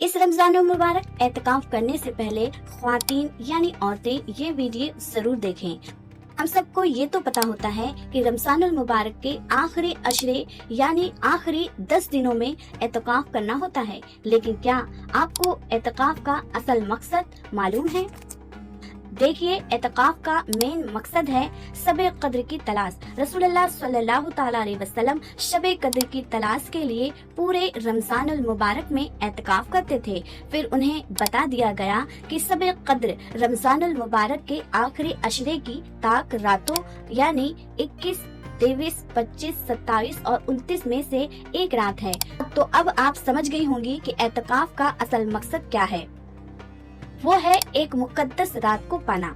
इस रमजान मुबारक एतकाफ करने से पहले ख्वातीन यानी औरतें ये वीडियो जरूर देखें। हम सबको ये तो पता होता है कि रमजानुल मुबारक के आखिरी अशरे यानी आखिरी 10 दिनों में एतकाफ करना होता है, लेकिन क्या आपको एतकाफ का असल मकसद मालूम है? देखिए, एतकाफ का मेन मकसद है शबे कद्र की तलाश। रसूलुल्लाह सल्लल्लाहु ताला अलैहि वसल्लम शबे कद्र की तलाश के लिए पूरे रमजानुल मुबारक में एतकाफ करते थे। फिर उन्हें बता दिया गया कि शबे कद्र रमजानुल मुबारक के आखिरी अशरे की ताक रातों यानी 21, 23, 25, 27 और 29 में से एक रात है। तो अब आप समझ गई होंगी कि एतकाफ का असल मकसद क्या है। वो है एक मुकद्दस रात को पाना।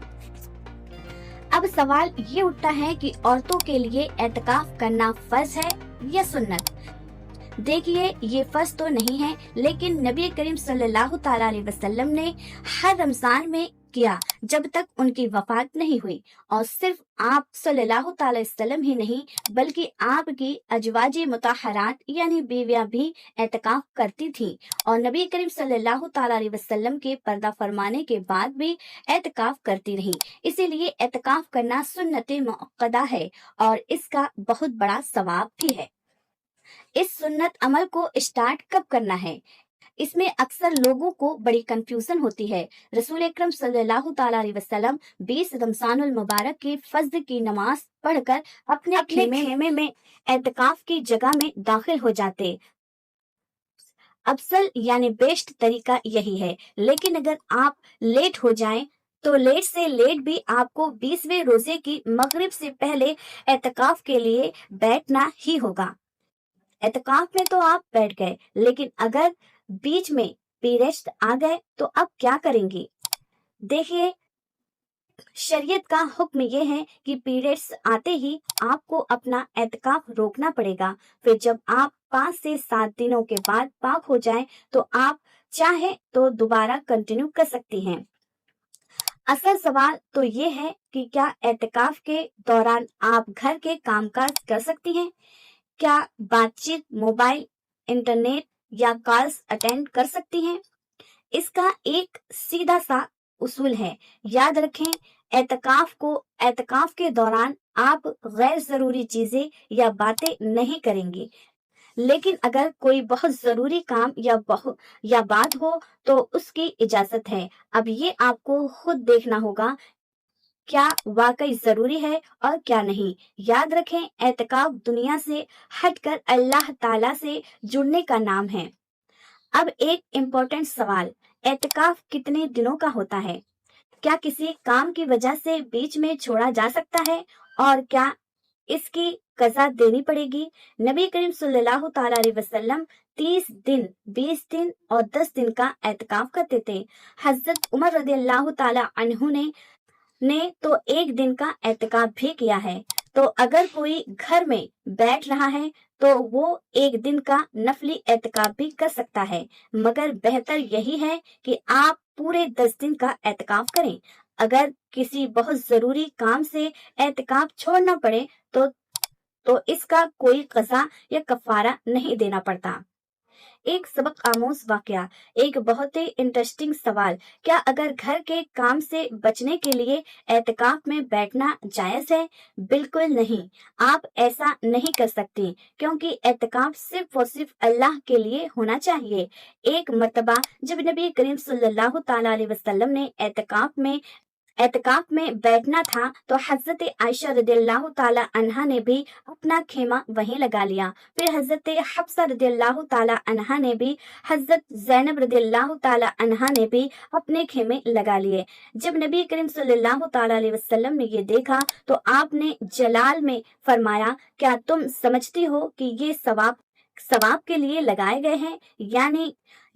अब सवाल ये उठता है कि औरतों के लिए एतकाफ करना फर्ज है या सुन्नत। देखिए, ये फर्ज तो नहीं है, लेकिन नबी करीम सल्लल्लाहु ताला अलैहि वसल्लम ने हर रमजान में किया जब तक उनकी वफात नहीं हुई। और सिर्फ आप सल्लल्लाहु ताला अलैहि वसल्लम ही नहीं, बल्कि आपकी अजवाजे मुताहरात यानी बीवियां भी एतकाफ करती थी। और नबी करीम सल्लल्लाहु ताला अलैहि वसल्लम के पर्दा फरमाने के बाद भी एतकाफ करती रही। इसीलिए एतकाफ करना सुन्नत मुअक्कदा है और इसका बहुत बड़ा सवाब भी है। इस सुन्नत अमल को स्टार्ट कब करना है, इसमें अक्सर लोगों को बड़ी कंफ्यूजन होती है। रसूल अकरम सल्लल्लाहु ताला अलैहि वसल्लम 20 रमजानुल मुबारक की फज्र की नमाज पढ़कर अपने खेमे में एतकाफ की जगह में दाखिल हो जाते। अफसल यानी बेस्ट तरीका यही है, लेकिन अगर आप लेट हो जाएं तो लेट से लेट भी आपको 20वें रोजे की मगरिब से पहले एतकाफ के लिए बैठना ही होगा। एतकाफ में तो आप बैठ गए, लेकिन अगर बीच में पीरियड्स आ गए तो अब क्या करेंगे? देखिए, शरीयत का हुक्म ये है कि पीरियड्स आते ही आपको अपना एतकाफ रोकना पड़ेगा। फिर जब आप 5 से 7 दिनों के बाद पाक हो जाएं तो आप चाहे तो दोबारा कंटिन्यू कर सकती हैं। असल सवाल तो ये है कि क्या एतकाफ के दौरान आप घर के कामकाज कर सकती हैं? क्या बातचीत, मोबाइल, इंटरनेट या कॉल्स अटेंड कर सकती हैं? इसका एक सीधा सा उसूल है। याद रखें, एतकाफ के दौरान आप गैर जरूरी चीजें या बातें नहीं करेंगे, लेकिन अगर कोई बहुत जरूरी काम या बात हो तो उसकी इजाजत है। अब ये आपको खुद देखना होगा क्या वाकई जरूरी है और क्या नहीं। याद रखें, एतकाफ दुनिया से हटकर अल्लाह ताला से जुड़ने का नाम है। अब एक इम्पोर्टेंट सवाल, एतकाफ कितने दिनों का होता है? क्या किसी काम की वजह से बीच में छोड़ा जा सकता है और क्या इसकी कज़ा देनी पड़ेगी? नबी करीम सल्लल्लाहु ताला अलैहि वसल्लम 30 दिन, 20 दिन और 10 दिन का एतकाफ करते थे। हजरत उमर रदियल्लाहु ताला अन्हु ने तो 1 दिन का एतकाफ भी किया है। तो अगर कोई घर में बैठ रहा है तो वो 1 दिन का नफली एतकाफ भी कर सकता है, मगर बेहतर यही है कि आप पूरे 10 दिन का एतकाफ करें। अगर किसी बहुत जरूरी काम से एतकाफ छोड़ना पड़े तो इसका कोई कज़ा या कफारा नहीं देना पड़ता। एक सबक आमोज वाकया, एक बहुत ही इंटरेस्टिंग सवाल, क्या अगर घर के काम से बचने के लिए एतकाफ में बैठना जायज है? बिल्कुल नहीं, आप ऐसा नहीं कर सकती, क्योंकि एतकाफ सिर्फ और सिर्फ अल्लाह के लिए होना चाहिए। एक मर्तबा जब नबी करीम सल्लल्लाहु ताला अलैहि वसल्लम ने एतकाफ में बैठना था तो हजरत आयशा रदियल्लाहु ताला अन्हा ने भी अपना खेमा वहीं लगा लिया। फिर हजरत हफ्सा रदियल्लाहु ताला अन्हा ने भी, हजरत ज़ैनब रदियल्लाहु ताला अन्हा ने भी अपने खेमे लगा लिए। जब नबी करीम सल्लल्लाहु ताला अलैहि वसल्लम ने ये देखा तो आपने जलाल में फरमाया, क्या तुम समझती हो कि ये सवाब के लिए लगाए गए हैं?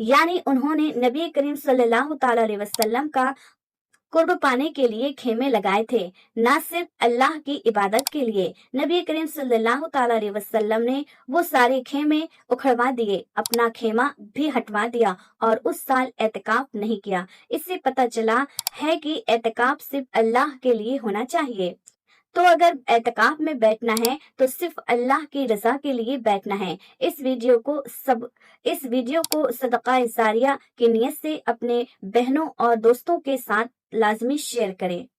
यानी उन्होंने नबी करीम सल्लल्लाहु ताला अलैहि वसल्लम का कुर्ब पाने के लिए खेमे लगाए थे, ना सिर्फ अल्लाह की इबादत के लिए। नबी करीम सल्लल्लाहु ताला अलैहि वसल्लम ने वो सारे खेमे उखड़वा दिए, अपना खेमा भी हटवा दिया और उस साल एतकाफ नहीं किया। इससे पता चला है कि एतकाफ सिर्फ अल्लाह के लिए होना चाहिए। تو اگر اعتکاف میں بیٹھنا ہے تو صرف اللہ کی رضا کے لیے بیٹھنا ہے۔ اس ویڈیو کو صدقہ جاریہ کی نیت سے اپنے بہنوں اور دوستوں کے ساتھ لازمی شیئر کریں۔